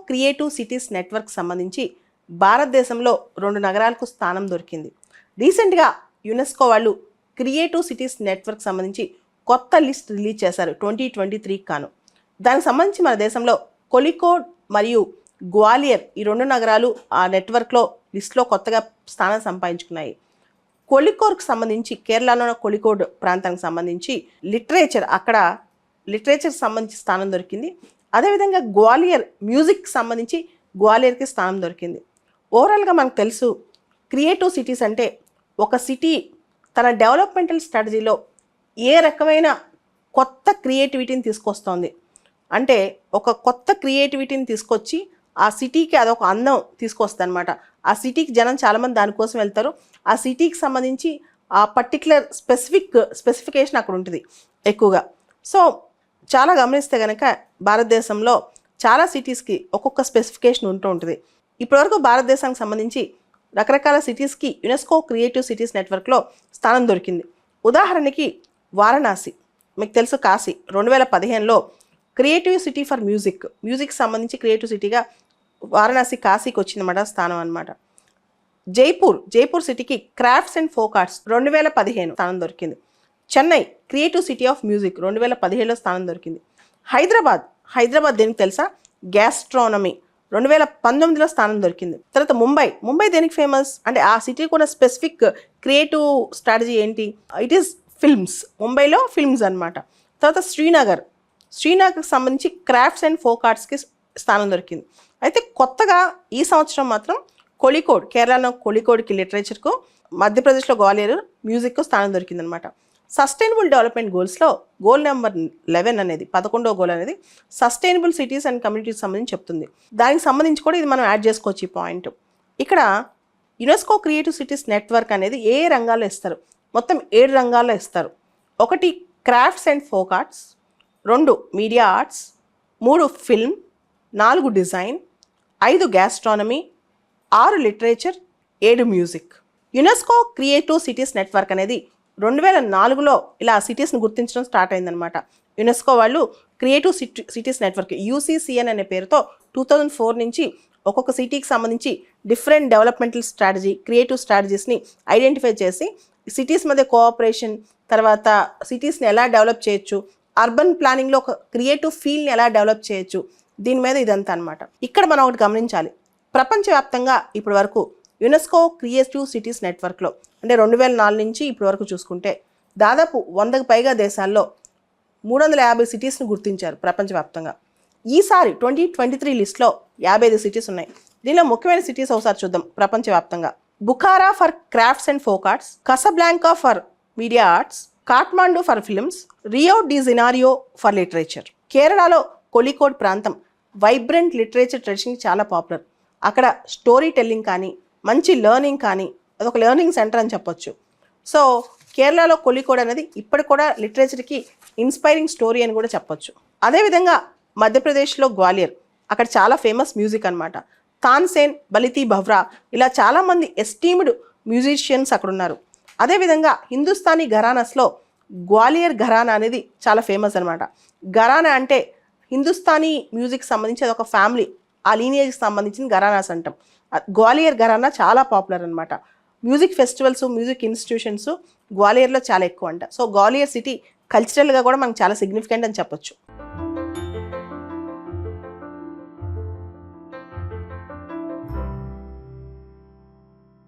Creative cities network సంబంధించి భారతదేశంలో 2 నగరాలకు స్థానం దొరికింది. రీసెంట్గా యునెస్కో వాళ్ళు క్రియేటివ్ సిటీస్ నెట్వర్క్ సంబంధించి కొత్త లిస్ట్ రిలీజ్ చేశారు 2023 కాను. దానికి సంబంధించి మన దేశంలో కోళికోడ్ మరియు గ్వాలియర్ ఈ 2 నగరాలు ఆ నెట్వర్క్లో లిస్ట్లో కొత్తగా స్థానం సంపాదించుకున్నాయి. కోళికోడ్కి సంబంధించి కేరళలో కోళికోడ్ ప్రాంతానికి సంబంధించి లిటరేచర్ సంబంధించి స్థానం దొరికింది. అదేవిధంగా గ్వాలియర్ మ్యూజిక్ సంబంధించి గ్వాలియర్కి స్థానం దొరికింది. ఓవరాల్గా మనకు తెలుసు క్రియేటివ్ సిటీస్ అంటే ఒక సిటీ తన డెవలప్మెంటల్ స్ట్రాటజీలో ఏ రకమైన కొత్త క్రియేటివిటీని తీసుకొస్తోంది అంటే ఒక కొత్త క్రియేటివిటీని తీసుకొచ్చి ఆ సిటీకి అదొక అందం తీసుకొస్తుంది అనమాట. ఆ సిటీకి జనం చాలామంది దానికోసం వెళ్తారు. ఆ సిటీకి సంబంధించి ఆ పర్టికులర్ స్పెసిఫికేషన్ అక్కడ ఉంటుంది ఎక్కువగా. సో చాలా గమనిస్తే కనుక భారతదేశంలో చాలా సిటీస్కి ఒక్కొక్క స్పెసిఫికేషన్ ఉంటూ ఉంటుంది. ఇప్పటివరకు భారతదేశానికి సంబంధించి రకరకాల సిటీస్కి యునెస్కో క్రియేటివ్ సిటీస్ నెట్వర్క్లో స్థానం దొరికింది. ఉదాహరణకి వారణాసి, మీకు తెలుసు కాశీ 2015లో క్రియేటివ్ సిటీ ఫర్ మ్యూజిక్ సంబంధించి క్రియేటివ్ సిటీగా వారణాసి కాశీకి వచ్చిందన్నమాట స్థానం అనమాట. జైపూర్ సిటీకి క్రాఫ్ట్స్ అండ్ ఫోక్ ఆర్ట్స్ 2015 స్థానం దొరికింది. Chennai creative city of music 2017లో స్థానం దొరికింది. హైదరాబాద్ దేనికి తెలుసా, గ్యాస్ట్రానమీ 2019లో స్థానం దొరికింది. తర్వాత ముంబై దేనికి ఫేమస్ అంటే ఆ సిటీ కూడా స్పెసిఫిక్ క్రియేటివ్ స్ట్రాటజీ ఏంటి, ఇట్ ఈస్ ఫిల్మ్స్, ముంబైలో ఫిల్మ్స్ అనమాట. తర్వాత శ్రీనగర్కి సంబంధించి క్రాఫ్ట్స్ అండ్ ఫోక్ ఆర్ట్స్కి స్థానం దొరికింది. అయితే కొత్తగా ఈ సంవత్సరం మాత్రం కోళికోడ్, కేరళలో కోళికోడ్కి లిటరేచర్కు, మధ్యప్రదేశ్లో గ్వాలియర్ మ్యూజిక్కు స్థానం దొరికిందనమాట. సస్టైనబుల్ డెవలప్మెంట్ గోల్స్లో గోల్ నెంబర్ 11 అనేది 11వ గోల్ అనేది సస్టైనబుల్ సిటీస్ అండ్ కమ్యూనిటీస్ సంబంధించి చెప్తుంది. దానికి సంబంధించి కూడా ఇది మనం యాడ్ చేసుకోవచ్చు ఈ పాయింట్. ఇక్కడ యునెస్కో క్రియేటివ్ సిటీస్ నెట్వర్క్ అనేది ఏ రంగాల్లో ఇస్తారు, మొత్తం 7 రంగాల్లో ఇస్తారు. 1 crafts and folk arts, 2 media arts, 3 film, 4 design, 5 gastronomy, 6 literature, 7 music. UNESCO creative cities network అనేది 2004లో ఇలా సిటీస్ని గుర్తించడం స్టార్ట్ అయిందనమాట. యునెస్కో వాళ్ళు క్రియేటివ్ సిటీస్ నెట్వర్క్ UCCN అనే పేరుతో 2004 నుంచి ఒక్కొక్క సిటీకి సంబంధించి డిఫరెంట్ డెవలప్మెంటల్ స్ట్రాటజీ, క్రియేటివ్ స్ట్రాటజీస్ని ఐడెంటిఫై చేసి సిటీస్ మధ్య కోఆపరేషన్, తర్వాత సిటీస్ని ఎలా డెవలప్ చేయొచ్చు, అర్బన్ ప్లానింగ్లో ఒక క్రియేటివ్ ఫీల్డ్ని ఎలా డెవలప్ చేయొచ్చు, దీని మీద ఇదంతా అనమాట. ఇక్కడ మనం ఒకటి గమనించాలి, ప్రపంచవ్యాప్తంగా ఇప్పటి వరకు యునెస్కో క్రియేటివ్ సిటీస్ నెట్వర్క్లో అంటే 2004 నుంచి ఇప్పటి వరకు చూసుకుంటే దాదాపు 100కు పైగా దేశాల్లో 350 సిటీస్ని గుర్తించారు ప్రపంచవ్యాప్తంగా. ఈసారి 2023 లిస్ట్లో 55 సిటీస్ ఉన్నాయి. దీనిలో ముఖ్యమైన సిటీస్ ఒకసారి చూద్దాం ప్రపంచవ్యాప్తంగా. Bukhara for crafts and folk arts, Casablanca for media arts, Kathmandu for films, Rio de Janeiro for literature. కేరళలో కోళికోడ్ ప్రాంతం వైబ్రెంట్ లిటరేచర్ ట్రెడిషన్ చాలా పాపులర్. అక్కడ స్టోరీ టెల్లింగ్ కానీ, మంచి లెర్నింగ్ కానీ, అదొక లెర్నింగ్ సెంటర్ అని చెప్పొచ్చు. సో కేరళలో కోళికోడ్ అనేది ఇప్పటికి కూడా లిటరేచర్కి ఇన్స్పైరింగ్ స్టోరీ అని కూడా చెప్పొచ్చు. అదేవిధంగా మధ్యప్రదేశ్లో గ్వాలియర్, అక్కడ చాలా ఫేమస్ మ్యూజిక్ అనమాట. తాన్సేన్, బలితి బహ్రా ఇలా చాలామంది ఎస్టీమ్డ్ మ్యూజిషియన్స్ అక్కడ ఉన్నారు. అదేవిధంగా హిందుస్థానీ ఘరానాస్లో గ్వాలియర్ ఘరానా అనేది చాలా ఫేమస్ అనమాట. ఘరానా అంటే హిందుస్థానీ మ్యూజిక్ సంబంధించి అదొక ఫ్యామిలీ, ఆ లీనియేజ్కి సంబంధించిన ఘరానాస్ అంటాం. గ్వాలియర్ ఘరానా చాలా పాపులర్ అనమాట. మ్యూజిక్ ఫెస్టివల్స్, మ్యూజిక్ ఇన్స్టిట్యూషన్స్ గ్వాలియర్లో చాలా ఎక్కువ అంట. సో గ్వాలియర్ సిటీ కల్చరల్గా కూడా మనకు చాలా సిగ్నిఫికెంట్ అని చెప్పొచ్చు.